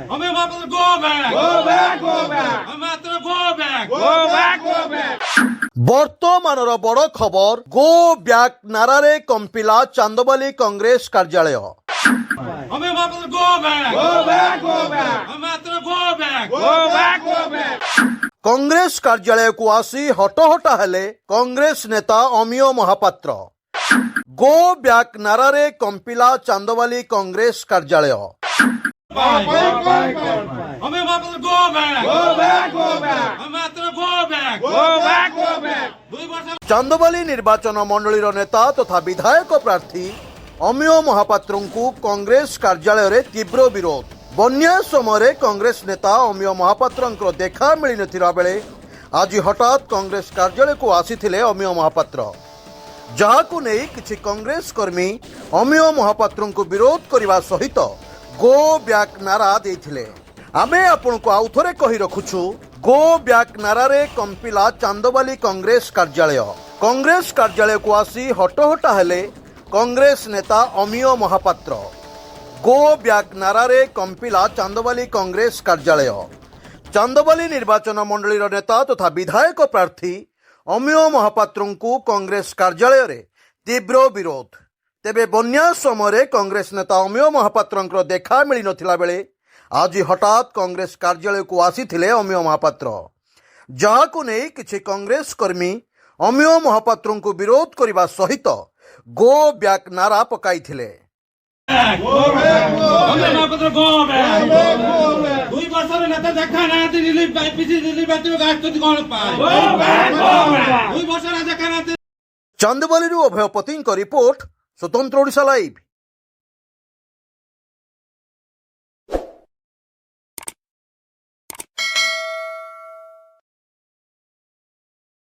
Go back. Go back. Go back. Go back. Go back. Go back. বর্তমানর বড় খবর go back নারারে কম্পিলা Chandbali Congress কার্যালয়। Go back. Go back. Go back. Go back. Go back. Go back. Congress কার্যালয়କୁ আসি হটহটা হেলে কংগ্রেস নেতা অমিয় Mahapatra. Go back নারারে কম্পিলা Chandbali Congress কার্যালয়। Go back. Go back. Go back. Go back. Go back. Go back. Chandbali ନିର୍ବାଚନ ମଣ୍ଡଳୀର ନେତା ତଥା ବିଧାୟକ ପ୍ରାର୍ଥୀ ଅମିୟ ମହାପାତ୍ରଙ୍କୁ କଂଗ୍ରେସ କାର୍ଯ୍ୟାଳୟରେ ତୀବ୍ର ବିରୋଧ। ବନ୍ୟା ସମୟରେ କଂଗ୍ରେସ ନେତା ଅମିୟ ମହାପାତ୍ରଙ୍କର ଦେଖା ମିଳିନଥିବା ବେଳେ ଆଜି ହଠାତ୍ କଂଗ୍ରେସ କାର୍ଯ୍ୟାଳୟକୁ ଆସିଥିଲେ ଅମିୟ ମହାପାତ୍ର, ଯାହାକୁ ନେଇ କିଛି କଂଗ୍ରେସ କର୍ମୀ ଅମିୟ ମହାପାତ୍ରଙ୍କୁ ବିରୋଧ କରିବା ସହିତ ଗୋ ବ୍ୟାକ୍ ନାରା ଦେଇଥିଲେ। ଆମେ ଆପଣଙ୍କୁ ଆଉ ଥରେ କହି ରଖୁଛୁ, ଗୋ ବ୍ୟାକ୍ ନାରାରେ କମ୍ପିଲା ଚାନ୍ଦବାଲି କଂଗ୍ରେସ କାର୍ଯ୍ୟାଳୟ। କଂଗ୍ରେସ କାର୍ଯ୍ୟାଳୟକୁ ଆସି ହଟହଟା ହେଲେ କଂଗ୍ରେସ ନେତା ଅମିୟ ମହାପାତ୍ର। ଗୋ ବ୍ୟାକ୍ ନାରାରେ କମ୍ପିଲା ଚାନ୍ଦବାଲି କଂଗ୍ରେସ କାର୍ଯ୍ୟାଳୟ। ଚାନ୍ଦବାଲି ନିର୍ବାଚନ ମଣ୍ଡଳୀର ନେତା ତଥା ବିଧାୟକ ପ୍ରାର୍ଥୀ ଅମିୟ ମହାପାତ୍ରଙ୍କୁ କଂଗ୍ରେସ କାର୍ଯ୍ୟାଳୟରେ ତୀବ୍ର ବିରୋଧ। ତେବେ ବନ୍ୟା ସମୟରେ କଂଗ୍ରେସ ନେତା ଅମିୟ ମହାପାତ୍ରଙ୍କର ଦେଖା ମିଳିନଥିଲା ବେଳେ ଆଜି ହଠାତ୍ କଂଗ୍ରେସ କାର୍ଯ୍ୟାଳୟକୁ ଆସିଥିଲେ ଅମିୟ ମହାପାତ୍ର, ଯାହାକୁ ନେଇ କିଛି କଂଗ୍ରେସ କର୍ମୀ ଅମିୟ ମହାପାତ୍ରଙ୍କୁ ବିରୋଧ କରିବା ସହିତ ଗୋ ବ୍ୟାକ୍ ନାରା ପକାଇଥିଲେ। Go back. ଦୁଇ ବର୍ଷର ନେତା ଦେଖା ନାହାନ୍ତି, ରିଲିଫ ରିଲିଫ ଆସୁଛନ୍ତି କଣ ପାଇଁ? ଦୁଇ ବର୍ଷ ଦେଖା ନାହାନ୍ତି। ଚାନ୍ଦବାଲିରୁ ଅଭୟ ପତିଙ୍କ ରିପୋର୍ଟ, ସ୍ୱତନ୍ତ୍ର ଓଡ଼ିଶା ଲାଇଭ୍।